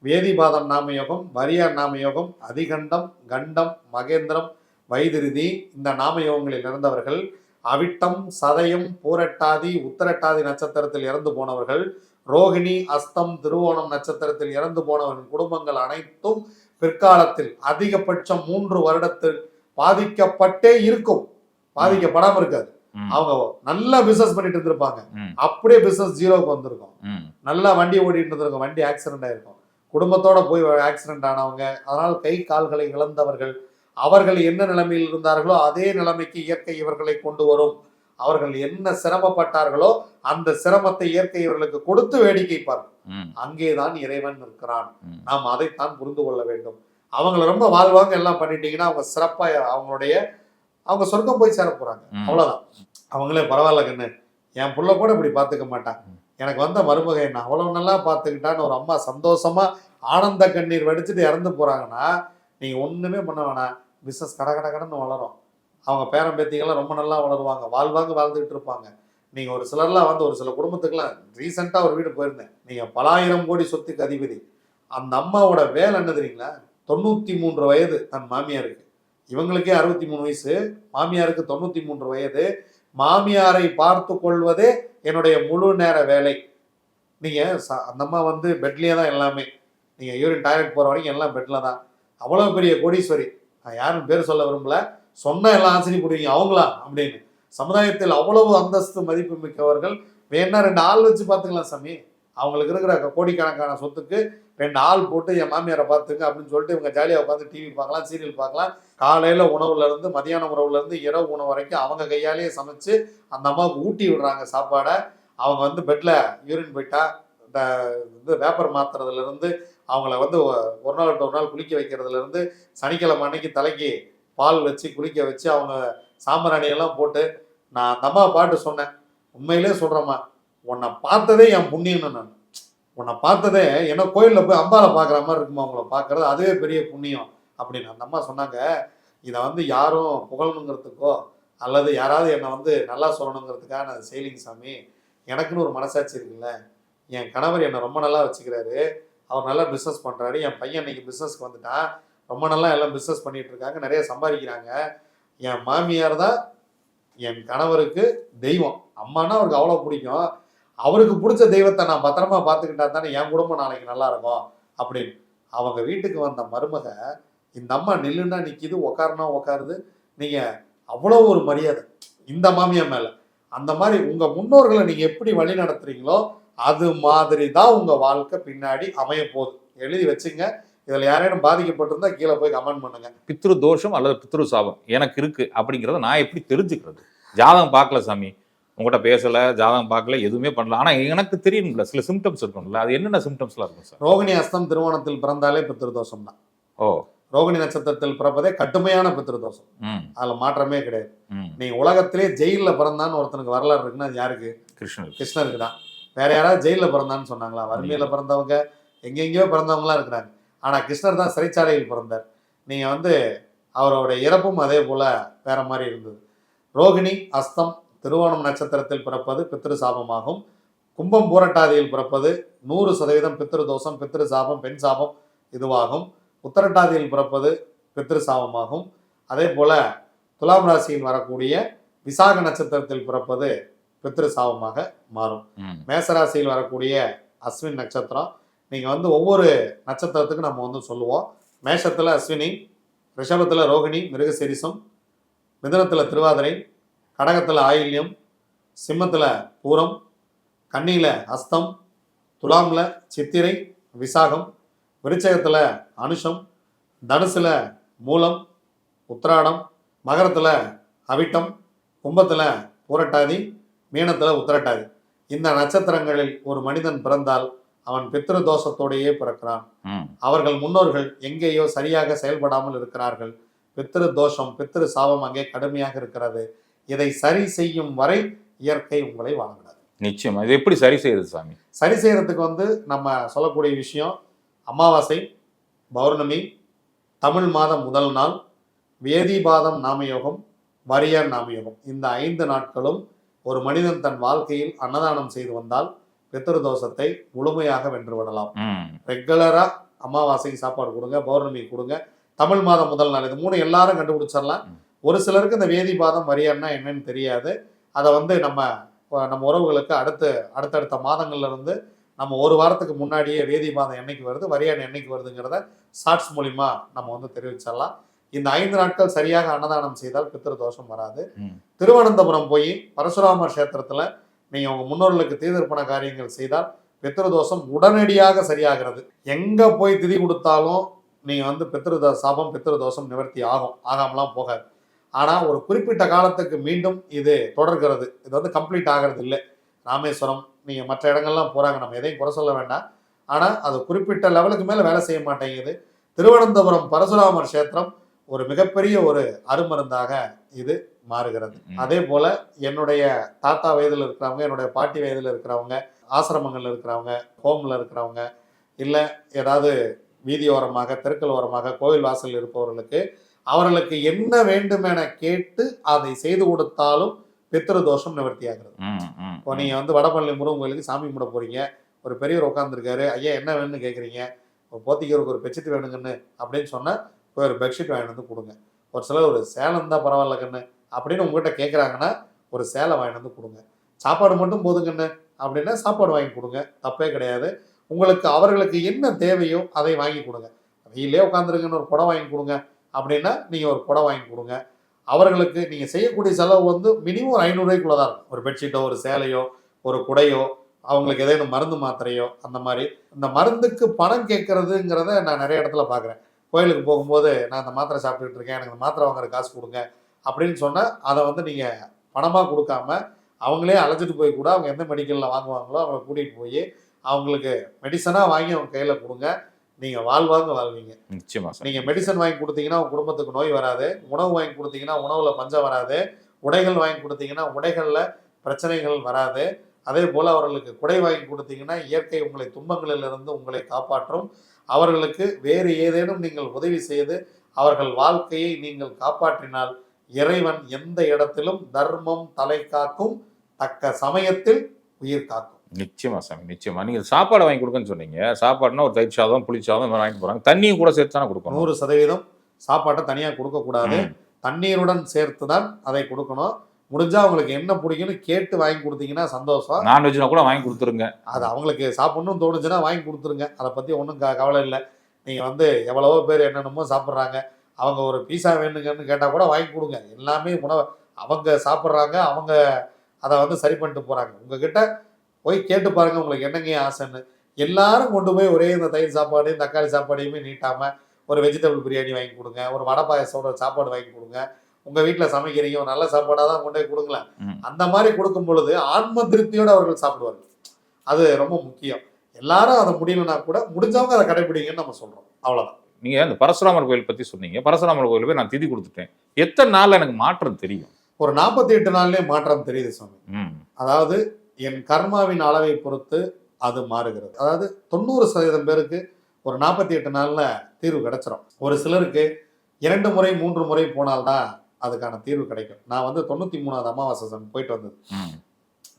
வேதிபாதம் நாமயோகம், வரியார் நாமயோகம், அதிகண்டம், கண்டம், மகேந்திரம், வைதிருதி இந்த நாமயோகங்களில் இறந்தவர்கள், அவிட்டம், சதயம், பூரட்டாதி, உத்தரட்டாதி நட்சத்திரத்தில் இறந்து போனவர்கள், ரோகிணி, அஸ்தம், திருவோணம் நட்சத்திரத்தில் இறந்து போனவர்கள் குடும்பங்கள் அனைத்தும் பிற்காலத்தில் அதிகபட்சம் 3 வருடத்தில் பாதிக்கப்பட்டே இருக்கும். பாதிக்கப்படாம இருக்காது. அவங்க நல்லா பிசினஸ் பண்ணிட்டு இருந்திருப்பாங்க, அப்படியே பிசினஸ் ஜீரோக்கு வந்திருக்கும். நல்லா வண்டி ஓடிட்டு இருந்திருக்கும், வண்டி ஆக்சிடென்ட் ஆயிருக்கும், குடும்பத்தோட போய் ஆக்சிடென்ட் ஆனவங்க, அதனால் கை கால்களை இழந்தவர்கள், அவர்கள் என்ன நிலைமையில் இருந்தார்களோ அதே நிலைமைக்கு இயற்கை இவர்களை கொண்டு வரும். அவர்கள் என்ன சிரமப்பட்டார்களோ அந்த சிரமத்தை இயற்கை இவர்களுக்கு கொடுத்து வேடிக்கை பார்க்கும். அங்கேதான் இறைவன் இருக்கிறான். நாம் அதைத்தான் புரிந்து கொள்ள வேண்டும். அவங்கள ரொம்ப வாழ்வாங்க எல்லாம் பண்ணிட்டீங்கன்னா அவங்க சிறப்பா அவங்க சொர்க்கம் போய் சேர போறாங்க, அவ்வளவுதான். அவங்களே பரவாயில்ல கண்ணு, என் புள்ள கூட இப்படி பாத்துக்க மாட்டான், எனக்கு வந்த மருமக என்ன அவ்வளவு நல்லா பாத்துக்கிட்டான்னு ஒரு அம்மா சந்தோஷமா ஆனந்த கண்ணீர் வடிச்சுட்டு இறந்து போறாங்கன்னா நீங்க ஒண்ணுமே பண்ண வேணாம். பிசினஸ் கட கட கடன்னு வளரும். அவங்க பேரன் பேத்திகள்லாம் ரொம்ப நல்லா வளருவாங்க, வாழ்வாங்க வாழ்ந்துகிட்டு இருப்பாங்க. நீங்க ஒரு சிலர்லாம் வந்து ஒரு சில குடும்பத்துக்குலாம் ரீசெண்டா ஒரு வீடு போயிருந்தேன். நீங்க பல ஆயிரம் கோடி சொத்துக்கு அதிபதி. அந்த அம்மாவோட வேலை என்ன தெரியுங்களா? 93 வயது தன் மாமியாருக்கு. இவங்களுக்கே 63 வயசு, மாமியாருக்கு 93 வயது. மாமியாரை பார்த்து கொள்வதே என்னுடைய முழு நேர வேலை. நீங்க அந்த அம்மா வந்து பெட்லயே தான் எல்லாமே. நீங்க யூரின் டாய்லெட் போற வரைக்கும் எல்லாம் பெட்ல தான். அவ்வளவு பெரிய கோடீஸ்வரி. நான் யாரும் பேர் சொல்ல விரும்பல, சொன்ன எல்லாம் ஆச்சரியப்படுவீங்க அவங்களா அப்படின்னு. சமுதாயத்தில் அவ்வளவு அந்தஸ்து மதிப்பு மிக்கவர்கள். வேணா 2 ஆள் வச்சு பார்த்துக்கலாம் சாமி. அவங்களுக்கு இருக்கிற கோடிக்கணக்கான சொத்துக்கு 2 ஆள் போட்டு என் மாமியாரை பார்த்துங்க அப்படின்னு சொல்லிட்டு இவங்க ஜாலியாக உட்காந்து டிவி பார்க்கலாம், சீரியல் பார்க்கலாம். காலையில் உணவுல இருந்து மதியான உணவுல இருந்து இரவு உணவு வரைக்கும் அவங்க கையாலேயே சமைச்சு அந்த அம்மாவுக்கு ஊட்டி விடுறாங்க சாப்பாடை. அவங்க வந்து பெட்ல யூரின் போயிட்டா இந்த வேப்பர் மாத்துறதுல இருந்து அவங்கள வந்து ஒரு நாள் விட்டு ஒரு நாள் குளிக்க வைக்கிறதுலேருந்து சனிக்கிழமை அன்னைக்கு தலைக்கு பால் வச்சு குளிக்க வச்சு அவங்க சாம்பிராணியெல்லாம் போட்டு நான் அந்த அம்மா பாட்டு சொன்னேன். உண்மையிலே சொல்கிறேம்மா, உன்னை பார்த்ததே என் புண்ணியம்னு நான். உன்னை பார்த்ததே ஏன்னா கோயிலில் போய் அம்பாவை பார்க்குற மாதிரி இருக்குமா அவங்கள பார்க்குறது, அதுவே பெரிய புண்ணியம் அப்படின்னு அந்த அம்மா சொன்னாங்க. இதை வந்து யாரும் புகழணுங்கிறதுக்கோ அல்லது யாராவது என்னை வந்து நல்லா சொல்லணுங்கிறதுக்காக நான் செய்யலிங்க சாமி. எனக்குன்னு ஒரு மனசாட்சி இருக்குல்ல. என் கணவர் என்னை ரொம்ப நல்லா வச்சுக்கிறாரு. அவர் நல்லா பிஸ்னஸ் பண்ணுறாரு. என் பையன் இன்னைக்கு பிஸ்னஸ்க்கு வந்துட்டான். ரொம்ப நல்லா எல்லாம் பிஸ்னஸ் பண்ணிட்டு இருக்காங்க. நிறைய சம்பாதிக்கிறாங்க. என் மாமியார் தான் என் கணவருக்கு தெய்வம். அம்மானா அவருக்கு அவ்வளோ பிடிக்கும். அவருக்கு பிடிச்ச தெய்வத்தை நான் பத்திரமா பார்த்துக்கிட்டா தானே என் குடும்பம் நாளைக்கு நல்லா இருக்கும் அப்படின்னு. அவங்க வீட்டுக்கு வந்த மருமக இந்த அம்மா நில்லுன்னா நிற்கிது, உட்காருனா உட்காருது. நீங்கள் அவ்வளோ ஒரு மரியாதை இந்த மாமியார் மேலே. அந்த மாதிரி உங்கள் முன்னோர்களை நீங்கள் எப்படி வழி நடத்துறீங்களோ அது மாதிரி தான் உங்கள் வாழ்க்கை பின்னாடி அமைய போகுது. எழுதி வச்சுங்க. இதில் யாரேனும் பாதிக்கப்பட்டிருந்தா கீழே போய் கமெண்ட் பண்ணுங்க. பித்ரு தோஷம் அல்லது பித்ரு சாபம் எனக்கு இருக்கு அப்படிங்கிறத நான் எப்படி தெரிஞ்சுக்கிறது? ஜாதகம் பார்க்கல சாமி, உங்கள்கிட்ட பேசலை, ஜாதகம் பார்க்கல, எதுவுமே பண்ணல. ஆனால் எனக்கு தெரியும்ல சில சிம்டம்ஸ் இருக்கும்ல, அது என்னென்ன சிம்டம்ஸ்லாம் இருக்கும் சார்? ரோகிணி அஸ்தம் திருவோணத்தில் பிறந்தாலே பித்ருதோஷம் தான். ஓ, ரோகிணி நட்சத்திரத்தில் பிறப்பதே கடுமையான பித்ருதோஷம். அதில் மாற்றமே கிடையாது. நீங்க உலகத்திலே ஜெயிலில் பிறந்தான்னு ஒருத்தனுக்கு வரலாறு இருக்குன்னா அது யாருக்கு? கிருஷ்ணருக்கு தான். வேற யாராவது ஜெயிலில் பிறந்தான்னு சொன்னாங்களா? வறுமையில் பிறந்தவங்க எங்கெங்கேயோ பிறந்தவங்களாம் இருக்கிறாங்க. ஆனால் கிருஷ்ணர் தான் சிறைச்சாலையில் பிறந்தார். நீங்கள் வந்து அவரோட இறப்பும் அதே போல் வேற மாதிரி இருந்தது. ரோகிணி அஸ்தம் திருவோணம் நட்சத்திரத்தில் பிறப்பது பித்ரு சாபமாகும். கும்பம் பூரட்டாதியில் பிறப்பது 100% பித்ரு தோஷம், பித்ரு சாபம், பெண் சாபம் இதுவாகும். உத்தரட்டாதியில் பிறப்பது பித்ரு சாபமாகும். அதே போல் துலாம் ராசியில் வரக்கூடிய விசாக நட்சத்திரத்தில் பிறப்பது பித்ரு சாபமாக மாறும். மேசராசியில் வரக்கூடிய அஸ்வின் நட்சத்திரம். நீங்கள் வந்து ஒவ்வொரு நட்சத்திரத்துக்கும் நம்ம வந்து சொல்லுவோம். மேஷத்தில் அஸ்வினி, ரிஷபத்தில் ரோகிணி மிருகசீரிசம், மிதுனத்தில் திருவாதிரை, கடகத்தில் ஆயில்யம், சிம்மத்தில் பூரம், கன்னியில் அஸ்தம், துலாமில் சித்திரை விசாகம், விருச்சகத்தில் அனுஷம், தனுசில் மூலம் உத்திராடம், மகரத்தில் அவிட்டம், கும்பத்தில் பூரட்டாதி, மீனத்தில் உத்திரட்டாதி. இந்த நட்சத்திரங்களில் ஒரு மனிதன் பிறந்தால் அவன் பித்ரு தோஷத்தோடையே பிறக்கிறான். அவர்கள் முன்னோர்கள் எங்கேயோ சரியாக செயல்படாமல் இருக்கிறார்கள். பித்ரு தோஷம், பித்ரு சாபம் அங்கே கடுமையாக இருக்கிறது. இதை சரி செய்யும் வரை இயற்கை உங்களை வாழக்கூடாது. நிச்சயம். இது எப்படி சரி செய்யறது சாமி? சரி செய்யறதுக்கு வந்து நம்ம சொல்லக்கூடிய விஷயம் அமாவாசை, பௌர்ணமி, தமிழ் மாதம் முதல் நாள், வேதிபாதம் நாமயோகம், வரியார் நாமயோகம், இந்த 5 நாட்களும் ஒரு மனிதன் தன் வாழ்க்கையில் அன்னதானம் செய்து வந்தால் பித்ரு தோஷத்தை முழுமையாக வென்று விடலாம். ரெகுலரா அமாவாசைக்கு சாப்பாடு கொடுங்க, பௌர்ணமிக்கு கொடுங்க, தமிழ் மாதம் முதல் நாள், இது 3 எல்லாரும் கண்டுபிடிச்சிடலாம். ஒரு சிலருக்கு இந்த வேதிபாதம் வரியார்னா என்னன்னு தெரியாது. அதை வந்து நம்ம உறவுகளுக்கு அடுத்தடுத்த மாதங்கள்ல இருந்து நம்ம ஒரு வாரத்துக்கு முன்னாடியே வேதிபாதம் என்னைக்கு வருது, வரியான் என்னைக்கு வருதுங்கிறத ஷார்ட்ஸ் மூலிமா நம்ம வந்து தெரிவிச்சிடலாம். இந்த 5 நாட்கள் சரியாக அன்னதானம் செய்தால் பித்ரு தோஷம் வராது. திருவனந்தபுரம் போய் பரசுராமர் கஷேத்திரத்துல நீங்க உங்க முன்னோர்களுக்கு தீர்ப்பண காரியங்கள் செய்தால் பித்ரு தோஷம் உடனடியாக சரியாகிறது. எங்க போய் திதி கொடுத்தாலும் நீங்க வந்து பித்ரு சாபம், பித்ரு தோஷம் நிவர்த்தி ஆகும், ஆகாமலாம் போகாது. ஆனா ஒரு குறிப்பிட்ட காலத்துக்கு மீண்டும் இது தொடர்கிறது. இது வந்து கம்ப்ளீட் ஆகிறது இல்லை. ராமேஸ்வரம் நீங்க மற்ற இடங்கள்லாம் போறாங்க, நம்ம எதையும் குறை சொல்ல வேண்டாம். ஆனா அது குறிப்பிட்ட லெவலுக்கு மேல வேலை செய்ய மாட்டேங்குது. திருவனந்தபுரம் பரசுராமர் கஷேத்திரம் ஒரு மிகப்பெரிய ஒரு அருமருந்தாக இது மாறுகிறது. அதே போல என்னுடைய தாத்தா வயதில் இருக்கிறவங்க, என்னுடைய பாட்டி வயதில் இருக்கிறவங்க, ஆசிரமங்கள்ல இருக்கிறவங்க, ஹோம்ல இருக்கிறவங்க, இல்லை ஏதாவது வீதியோரமாக தெருக்கள் ஓரமாக கோவில் வாசல் இருப்பவர்களுக்கு அவர்களுக்கு என்ன வேண்டும் என கேட்டு அதை செய்து கொடுத்தாலும் பித்ரு தோஷம் நிவர்த்தி ஆகிறது. இப்போ நீங்க வந்து வடபழனி முருகன் கோயிலுக்கு சாமி கும்பிட போறீங்க, ஒரு பெரியவர் உட்காந்துருக்காரு, ஐயா என்ன வேணும்னு கேட்குறீங்க, ஒரு போத்திக்கிறதுக்கு ஒரு பெட்ஷீட் வேணுங்கன்னு அப்படின்னு சொன்னா போய் ஒரு பெட்ஷீட் வாங்கிட்டு வந்து கொடுங்க. ஒரு சிலர் ஒரு சேலம் தான் பரவாயில்ல கண்ணு அப்படின்னு உங்ககிட்ட கேட்குறாங்கன்னா ஒரு சேலை வாங்கிட்டு வந்து கொடுங்க. சாப்பாடு மட்டும் போதுங்கண்ணு அப்படின்னா சாப்பாடு வாங்கி கொடுங்க, தப்பே கிடையாது. உங்களுக்கு அவர்களுக்கு என்ன தேவையோ அதை வாங்கி கொடுங்க. வெயிலே உட்காந்துருங்கன்னு ஒரு குடம் வாங்கி கொடுங்க அப்படின்னா நீங்கள் ஒரு குடம் வாங்கி கொடுங்க. அவர்களுக்கு நீங்கள் செய்யக்கூடிய செலவு வந்து மினிமம் ஒரு 500 ரூபாய்க்குள்ள தான் இருக்கும். ஒரு பெட்ஷீட்டோ, ஒரு சேலையோ, ஒரு குடையோ, அவங்களுக்கு ஏதேனும் மருந்து மாத்திரையோ, அந்த மாதிரி. இந்த மருந்துக்கு பணம் கேட்கறதுங்கிறத நான் நிறைய இடத்துல பார்க்குறேன். கோயிலுக்கு போகும்போது நான் இந்த மாத்திரை சாப்பிட்டுட்டு இருக்கேன், எனக்கு இந்த மாத்திரை வாங்குற காசு கொடுங்க அப்படின்னு சொன்னால் அதை வந்து நீங்கள் பணமாக கொடுக்காம அவங்களே அழைச்சிட்டு போய் கூட அவங்க எந்த மெடிக்கலில் வாங்குவாங்களோ அவங்கள கூட்டிகிட்டு போய் அவங்களுக்கு மெடிசனாக வாங்கி அவங்க கையில் கொடுங்க. நீங்கள் வாழ்வாங்க வாழ்வீங்க. நிச்சயமா சாமி. நீங்கள் மெடிசன் வாங்கி கொடுத்தீங்கன்னா உங்கள் குடும்பத்துக்கு நோய் வராது. உணவு வாங்கி கொடுத்தீங்கன்னா உணவில் பஞ்சம் வராது. உடைகள் வாங்கி கொடுத்தீங்கன்னா உடைகளில் பிரச்சனைகள் வராது. அதே போல் அவர்களுக்கு குடை வாங்கி கொடுத்தீங்கன்னா இயற்கை உங்களை துன்பங்களிலிருந்து உங்களை காப்பாற்றும். அவர்களுக்கு வேறு ஏதேனும் நீங்கள் உதவி செய்து அவர்கள் வாழ்க்கையை நீங்கள் காப்பாற்றினால் இறைவன் எந்த இடத்திலும் தர்மம் தலை காக்கும், தக்க சமயத்தில் உயிர் காக்கும். நிச்சயமா சாமி, நிச்சயமா. நீங்க சாப்பாடு வாங்கி கொடுக்கன்னு சொன்னீங்க. சாப்பாடுனா ஒரு தயிர் சாதம், புளி சாதம் இந்த மாதிரி வாங்கிட்டு போறாங்க. தண்ணியும் கூட சேர்த்து தானே கொடுக்கணும். 100% சாப்பாட்டை தனியாக கொடுக்கக்கூடாது. தண்ணீருடன் சேர்த்து தான் அதை கொடுக்கணும். முடிஞ்சா அவங்களுக்கு என்ன பிடிக்கும்னு கேட்டு வாங்கி கொடுத்தீங்கன்னா சந்தோஷம். நான்வெஜ்னா கூட வாங்கி கொடுத்துருங்க. அது அவங்களுக்கு சாப்பிடணும்னு தோணுச்சுன்னா வாங்கி கொடுத்துருங்க. அதை பற்றி ஒன்றும் கவலை இல்லை. நீங்கள் வந்து எவ்வளவோ பேர் என்னென்னமோ சாப்பிட்றாங்க. அவங்க ஒரு பீஸா வேணுங்கன்னு கேட்டால் கூட வாங்கி கொடுங்க. எல்லாமே உணவை அவங்க சாப்பிட்றாங்க. அவங்க அதை வந்து சரி பண்ணிட்டு போகிறாங்க. உங்ககிட்ட போய் கேட்டு பாருங்கள் உங்களுக்கு என்னங்க ஆசைன்னு. எல்லாரும் கொண்டு போய் ஒரே இந்த தயிர் சாப்பாடையும் தக்காளி சாப்பாடையுமே நீட்டாமல் ஒரு வெஜிடபிள் பிரியாணி வாங்கி கொடுங்க, ஒரு வடை பாயசோட சாப்பாடு வாங்கி கொடுங்க. உங்கள் வீட்டில் சமைக்கிறீங்க, ஒரு நல்ல சாப்பாடாக தான் கொண்டு போய் கொடுங்களேன். அந்த மாதிரி கொடுக்கும் பொழுது ஆன்ம திருப்தியோடு அவர்கள் சாப்பிடுவார்கள். அது ரொம்ப முக்கியம். எல்லாரும் அதை முடியலன்னா கூட முடிஞ்சவங்க அதை கடைபிடிங்கன்னு நம்ம சொல்கிறோம். அவ்வளோதான். நீங்கள் அந்த பரசுராமர் கோயில் பற்றி சொன்னீங்க. பரசுராமர் கோயில் போய் நான் திதி கொடுத்துட்டேன். எத்தனை நாளில் எனக்கு மாற்றம் தெரியும்? ஒரு 48 நாள்லேயே மாற்றம் தெரியுது சுவாமி. அதாவது என் கர்மாவின் அளவை பொறுத்து அது மாறுகிறது. அதாவது 90% பேருக்கு ஒரு 48 நாளில் தீர்வு கிடைச்சிரும். ஒரு சிலருக்கு 2 முறை 3 முறை போனால்தான் அதுக்கான தீர்வு கிடைக்கும். நான் வந்து 93வது அமாவாசை போயிட்டு வந்தது.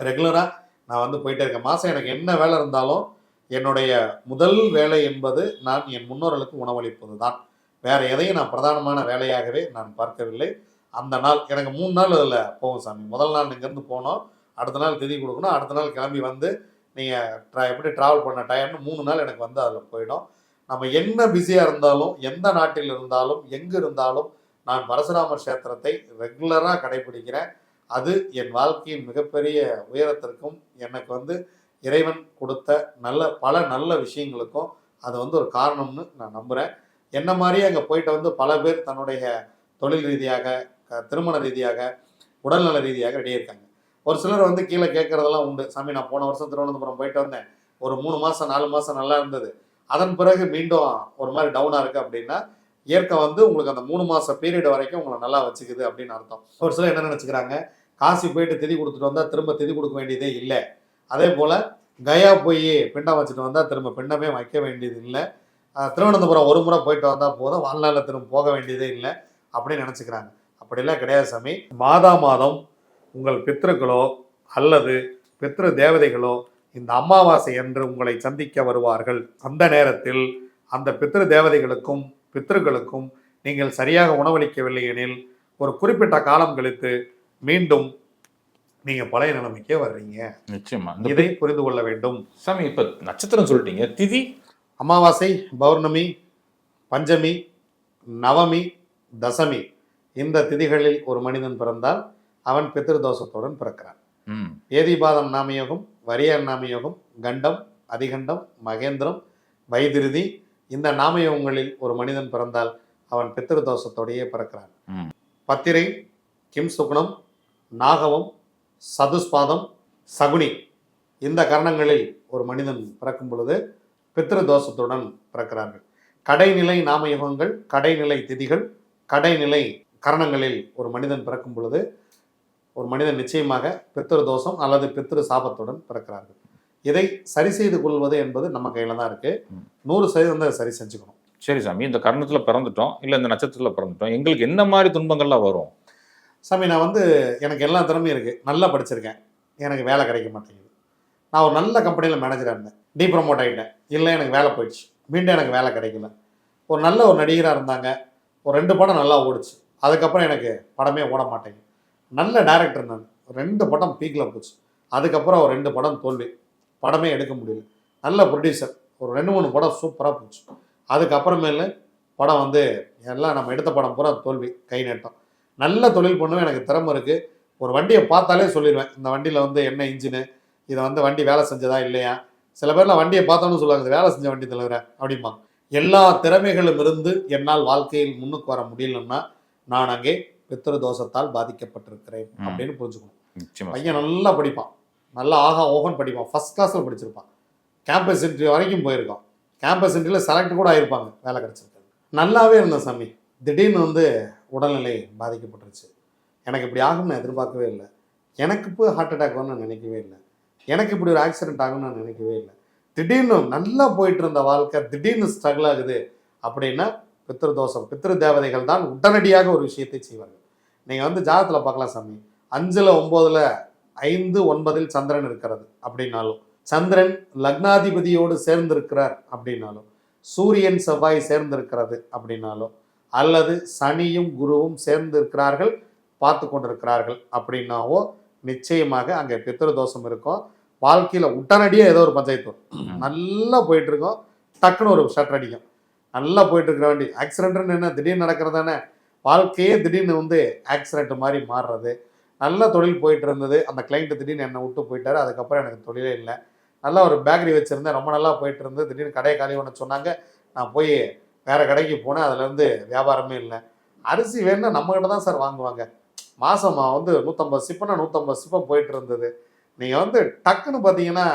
ரெகுலராக நான் வந்து போயிட்டே இருக்கேன். மாதம் எனக்கு என்ன வேலை இருந்தாலும் என்னுடைய முதல் வேலை என்பது நான் என் முன்னோர்களுக்கு உணவளிப்பது தான். வேறு எதையும் நான் பிரதானமான வேலையாகவே நான் பார்க்கவில்லை. அந்த நாள் எனக்கு 3 நாள் அதில் போகும் சாமி. முதல் நாள் இங்கேருந்து போனோம், அடுத்த நாள் திதி கொடுக்கணும், அடுத்த நாள் கிளம்பி வந்து நீங்கள் எப்படி ட்ராவல் பண்ண டயர்னு 3 நாள் எனக்கு வந்து அதில் போயிடும். நம்ம என்ன பிஸியாக இருந்தாலும், எந்த நாட்டில் இருந்தாலும், எங்கே இருந்தாலும் நான் பரசுராமர் கஷேத்திரத்தை ரெகுலராக கடைபிடிக்கிறேன். அது என் வாழ்க்கையின் மிகப்பெரிய உயரத்திற்கும் எனக்கு வந்து இறைவன் கொடுத்த பல நல்ல விஷயங்களுக்கும் அது வந்து ஒரு காரணம்னு நான் நம்புகிறேன். என்ன மாதிரியே அங்கே போயிட்டு வந்து பல பேர் தன்னுடைய தொழில் ரீதியாக, திருமண ரீதியாக, உடல்நல ரீதியாக ரெடியாக இருக்காங்க. ஒரு சிலர் வந்து கீழே கேட்குறதெல்லாம் உண்டு. சாமி நான் போன வருஷம் திருவனந்தபுரம் போயிட்டு வந்தேன், ஒரு 3 மாதம் 4 மாதம் நல்லா இருந்தது, அதன் பிறகு மீண்டும் ஒரு மாதிரி டவுனாக இருக்குது அப்படின்னா இயற்கை வந்து உங்களுக்கு அந்த 3 மாத பீரியட் வரைக்கும் உங்களை நல்லா வச்சுக்குது அப்படின்னு அர்த்தம். ஒரு சிலர் என்ன நினச்சிக்கிறாங்க, காசி போயிட்டு திதி கொடுத்துட்டு வந்தால் திரும்ப திதி கொடுக்க வேண்டியதே இல்லை. அதே போல் கயா போய் பிண்டம் வச்சுட்டு வந்தால் திரும்ப பிண்டமே வைக்க வேண்டியது இல்லை. திருவனந்தபுரம் ஒரு முறை போயிட்டு வந்தால் போதும், வாழ்நாளில் திரும்ப போக வேண்டியதே இல்லை அப்படின்னு நினச்சிக்கிறாங்க. அப்படிலாம் கிடையாது சாமி. மாதம் உங்கள் பித்ருக்களோ அல்லது பித்ரு தேவதைகளோ இந்த அமாவாசை என்று உங்களை சந்திக்க வருவார்கள். அந்த நேரத்தில் அந்த பித்ரு தேவதைகளுக்கும் பித்ருக்களுக்கும் நீங்கள் சரியாக உணவளிக்கவில்லை எனில் ஒரு குறிப்பிட்ட காலம் கழித்து மீண்டும் நீங்க பழைய நிலைமைக்கே வர்றீங்க. நிச்சயமா இதை புரிந்து கொள்ள வேண்டும் சாமி. இப்ப நட்சத்திரம் சொல்லிட்டீங்க, திதி அமாவாசை, பௌர்ணமி, பஞ்சமி, நவமி, தசமி இந்த திதிகளில் ஒரு மனிதன் பிறந்தால் அவன் பித்ருதோஷத்துடன் பிறக்கிறான். ஏதிபாதம் நாமயோகம், வரியார் நாமயோகம், கண்டம், அதிகண்டம், மகேந்திரம், வைதிருதி இந்த நாமயோகங்களில் ஒரு மனிதன் பிறந்தால் அவன் பித்ருதோஷத்தோடையே பிறக்கிறான். பத்திரை, கிம் சுகுணம், நாகவம், சதுஸ்பாதம், சகுனி இந்த கரணங்களில் ஒரு மனிதன் பிறக்கும் பொழுது பித்ருதோஷத்துடன் பிறக்கிறார்கள். கடைநிலை நாமயுகங்கள், கடைநிலை திதிகள், கடைநிலை கரணங்களில் ஒரு மனிதன் பிறக்கும் பொழுது ஒரு மனிதன் நிச்சயமாக பித்ருதோஷம் அல்லது பித்ரு சாபத்துடன் பிறக்கிறார்கள். இதை சரி செய்து கொள்வது என்பது நம்ம கையில் தான் இருக்குது. 100% சரி செஞ்சுக்கணும். சரி சாமி, இந்த கரணத்தில் பிறந்துட்டோம், இல்லை இந்த நட்சத்திரத்தில் பிறந்துட்டோம், எங்களுக்கு என்ன மாதிரி துன்பங்கள்லாம் வரும்? சாமி நான் வந்து எனக்கு எல்லா திறமையும் இருக்குது, நல்லா படிச்சிருக்கேன், எனக்கு வேலை கிடைக்க மாட்டேங்குது. நான் ஒரு நல்ல கம்பெனியில் மேனேஜராக இருந்தேன், டீப்ரமோட் ஆகிட்டேன், இல்லை எனக்கு வேலை போயிடுச்சு, மீண்டும் எனக்கு வேலை கிடைக்கல. ஒரு நல்ல ஒரு நடிகராக இருந்தாங்க, ஒரு 2 படம் நல்லா ஓடிச்சு, அதுக்கப்புறம் எனக்கு படமே ஓட மாட்டேங்குது. நல்ல டைரக்டர் நான், 2 படம் பீக்கில் போச்சு, அதுக்கப்புறம் ஒரு 2 படம் தோல்வி, படமே எடுக்க முடியல. நல்ல ப்ரொடியூசர், ஒரு 2-3 படம் சூப்பராக போச்சு, அதுக்கப்புறமேல படம் வந்து எல்லாம் நம்ம எடுத்த படம் பூரா தோல்வி, கை நேட்டம். நல்ல தொழில் பண்ணுவேன், எனக்கு திறமை இருக்குது, ஒரு வண்டியை பார்த்தாலே சொல்லிடுவேன் இந்த வண்டியில் வந்து என்ன இன்ஜினு, இதை வந்து வண்டி வேலை செஞ்சதா இல்லையா. சில பேர்லாம் வண்டியை பார்த்தோன்னு சொல்லுவாங்க இது வேலை செஞ்ச வண்டி தலைவர அப்படிமா. எல்லா திறமைகளும் இருந்து என்னால் வாழ்க்கையில் முன்னுக்கு வர முடியலன்னா நான் அங்கே பித்ருதோஷத்தால் பாதிக்கப்பட்டிருக்கிறேன் அப்படின்னு புரிஞ்சுக்கணும். பையன் நல்லா படிப்பான், நல்லா ஆகா ஓகன் படிப்பான், ஃபர்ஸ்ட் கிளாஸில் படிச்சிருப்பான், கேம்பஸ் இன்டர்வியூ வரைக்கும் போயிருக்கான், கேம்பஸ் இன்டர்வியூல செலக்ட் கூட ஆயிருப்பாங்க, வேலை கிடைச்சிருக்காது. நல்லாவே இருந்தேன் சாமி. திடீர்னு வந்து உடல்நிலை பாதிக்கப்பட்டுருச்சு. எனக்கு இப்படி ஆகும்னு நான் எதிர்பார்க்கவே இல்லை. எனக்கு இப்போ ஹார்ட் அட்டாக் வரும்னு நான் நினைக்கவே இல்லை. எனக்கு இப்படி ஒரு ஆக்சிடென்ட் ஆகும்னு நான் நினைக்கவே இல்லை. திடீர்னு நல்லா போயிட்டு இருந்த வாழ்க்கை திடீர்னு ஸ்ட்ரகிள் ஆகுது அப்படின்னா பித்ரு தோஷம். பித்ரு தேவதைகள் தான் உடனடியாக ஒரு விஷயத்தை செய்வார்கள். நீங்கள் வந்து ஜாதகத்தில் பார்க்கலாம் சாமி. 5ல் 9ல் 5 9ல் சந்திரன் இருக்கிறது அப்படின்னாலும், சந்திரன் லக்னாதிபதியோடு சேர்ந்திருக்கிறார் அப்படின்னாலும், சூரியன் செவ்வாய் சேர்ந்திருக்கிறது அப்படின்னாலும், அல்லது சனியும் குருவும் சேர்ந்து இருக்கிறார்கள் பார்த்து கொண்டிருக்கிறார்கள் அப்படின்னாவோ நிச்சயமாக அங்கே பித்ரு தோஷம் இருக்கும். வாழ்க்கையில் உடனடியாக ஏதோ ஒரு பஞ்சாயத்து வரும். நல்லா போயிட்டு இருக்கோம், டக்குன்னு ஒரு ஷட்டர் அடிக்கும். நல்லா போயிட்டு இருக்கிற வண்டி ஆக்சிடென்ட்னு என்ன திடீர்னு நடக்கிறது தானே. வாழ்க்கையே திடீர்னு வந்து ஆக்சிடென்ட் மாதிரி மாறுறது. நல்ல தொழில் போயிட்டு இருந்தது, அந்த கிளைண்ட்டு திடீர்னு என்னை விட்டு போயிட்டாரு. அதுக்கப்புறம் எனக்கு தொழிலே இல்லை. நல்லா ஒரு பேக்கரி வச்சுருந்தேன், ரொம்ப நல்லா போயிட்டு இருந்தது. திடீர்னு கடையை காலி பண்ண சொன்னாங்க. நான் போய் வேறு கடைக்கு போனேன், அதுலேருந்து வியாபாரமே இல்லை. அரிசி வேணுன்னா நம்மகிட்ட தான் சார் வாங்குவாங்க. மாதம் வந்து 150 சிப்புனா 150 சிப்பம் போயிட்டு இருந்தது. நீங்கள் வந்து டக்குன்னு பார்த்தீங்கன்னா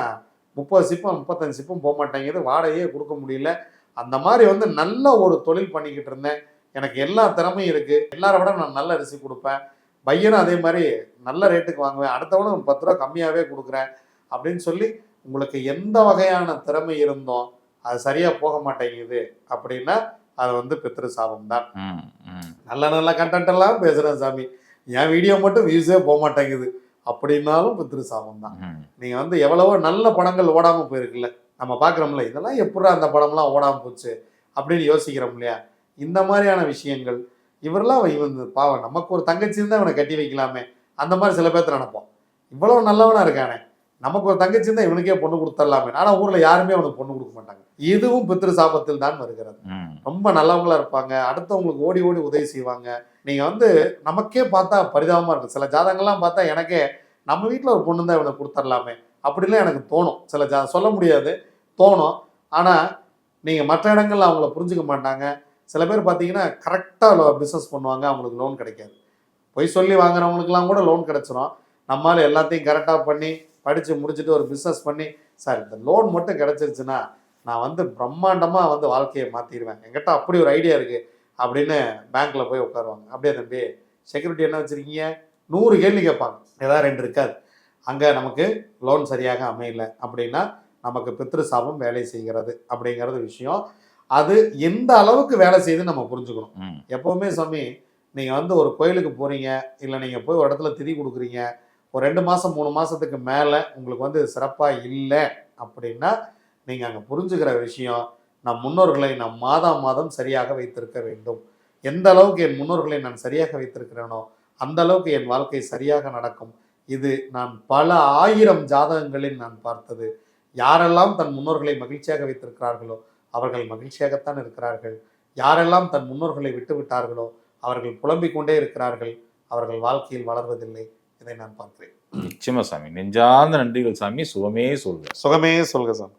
30 சிப்பம் 35 சிப்பம் போக மாட்டேங்குது, வாடகையே கொடுக்க முடியல. அந்த மாதிரி வந்து நல்ல ஒரு தொழில் பண்ணிக்கிட்டு இருந்தேன். எனக்கு எல்லா திறமையும் இருக்குது. எல்லாரை விட நான் நல்ல அரிசி கொடுப்பேன். பையனும் அதே மாதிரி நல்ல ரேட்டுக்கு வாங்குவேன். அடுத்தவனும் 10 ரூபா கம்மியாகவே கொடுக்குறேன் அப்படின்னு சொல்லி, உங்களுக்கு எந்த வகையான திறமை இருந்தோம் அது சரியாக போக மாட்டேங்குது அப்படின்னா அது வந்து பித்ரு சாபம் தான். நல்ல நல்ல கண்டென்ட் எல்லாம் பேசுகிறேன் சாமி, என் வீடியோ மட்டும் வியூஸே போக மாட்டேங்குது அப்படின்னாலும் பித்ரு சாபம் தான். நீங்கள் வந்து எவ்வளவோ நல்ல படங்கள் ஓடாமல் போயிருக்குல்ல, நம்ம பார்க்குறோம்ல, இதெல்லாம் எப்படா அந்த படம்லாம் ஓடாமல் போச்சு அப்படின்னு யோசிக்கிறோம் இல்லையா. இந்த மாதிரியான விஷயங்கள் இவன் பாவம், நமக்கு ஒரு தங்கச்சி இருந்தால் இவனை கட்டி வைக்கலாமே, அந்த மாதிரி சில பேர்த்து நினைப்போம். இவ்வளோ நல்லவனா இருக்கானே, நமக்கு ஒரு தங்கச்சி இருந்தால் இவனுக்கே பொண்ணு கொடுத்துடலாமே. ஆனால் ஊரில் யாருமே அவனுக்கு பொண்ணு கொடுக்க மாட்டாங்க. இதுவும் பித்ரு சாபத்தில் தான் வருகிறது. ரொம்ப நல்லவங்களா இருப்பாங்க, அடுத்தவங்களுக்கு ஓடி ஓடி உதவி செய்வாங்க. நீங்கள் வந்து நமக்கே பார்த்தா பரிதாபமாக இருக்கும். சில ஜாதகங்கள்லாம் பார்த்தா எனக்கே நம்ம வீட்டில் ஒரு பொண்ணு தான் இவனை கொடுத்துடலாமே அப்படிலாம் எனக்கு தோணும். சில சொல்ல முடியாது, தோணும். ஆனால் நீங்கள் மற்ற இடங்கள்ல அவங்கள புரிஞ்சுக்க மாட்டாங்க. சில பேர் பார்த்தீங்கன்னா கரெக்டாக பிஸ்னஸ் பண்ணுவாங்க, அவங்களுக்கு லோன் கிடைக்காது. பொய் சொல்லி வாங்குறவங்களுக்குலாம் கூட லோன் கிடச்சிரும். நம்மளால் எல்லாத்தையும் கரெக்டாக பண்ணி படித்து முடிச்சுட்டு ஒரு பிஸ்னஸ் பண்ணி, சார் இந்த லோன் மட்டும் கிடச்சிருச்சுன்னா நான் வந்து பிரம்மாண்டமாக வந்து வாழ்க்கையை மாற்றிடுவேன், என்கிட்ட அப்படி ஒரு ஐடியா இருக்குது அப்படின்னு பேங்க்கில் போய் உட்காருவாங்க. அப்படியே தம்பி செக்யூரிட்டி என்ன வச்சுருக்கீங்க 100 கேள்வி கேட்பாங்க, ஏதாவது 2 இருக்காது. அங்கே நமக்கு லோன் சரியாக அமையல அப்படின்னா நமக்கு பித்ரு சாபம் வேலை செய்கிறது அப்படிங்கிறது விஷயம். அது எந்த அளவுக்கு வேலை செய்யுதுன்னு நம்ம புரிஞ்சுக்கணும். எப்போவுமே சாமி, நீங்கள் வந்து ஒரு கோயிலுக்கு போகிறீங்க, இல்லை நீங்கள் போய் ஒரு இடத்துல திதி கொடுக்குறீங்க, ஒரு 2 மாதம் 3 மாதத்துக்கு மேலே உங்களுக்கு வந்து சிறப்பாக இல்லை அப்படின்னா நீங்கள் அங்கே புரிஞ்சுக்கிற விஷயம், நம் முன்னோர்களை நாம் மாதம் சரியாக வைத்திருக்க வேண்டும். எந்த அளவுக்கு என் முன்னோர்களை நான் சரியாக வைத்திருக்கிறேனோ அந்த அளவுக்கு என் வாழ்க்கை சரியாக நடக்கும். இது நான் பல 1000 ஜாதகங்களில் நான் பார்த்தது. யாரெல்லாம் தன் முன்னோர்களை மகிழ்ச்சியாக வைத்திருக்கிறார்களோ அவர்கள் மகிழ்ச்சியாகத்தான் இருக்கிறார்கள். யாரெல்லாம் தன் முன்னோர்களை விட்டு விட்டார்களோ அவர்கள் புலம்பிக் கொண்டே இருக்கிறார்கள், அவர்கள் வாழ்க்கையில் வளர்வதில்லை. இதை நான் பார்க்கிறேன். நிச்சயமா சாமி, நெஞ்சார்ந்த நன்றிகள் சாமி. சுகமே சொல்க. சுகமே சொல்க சாமி.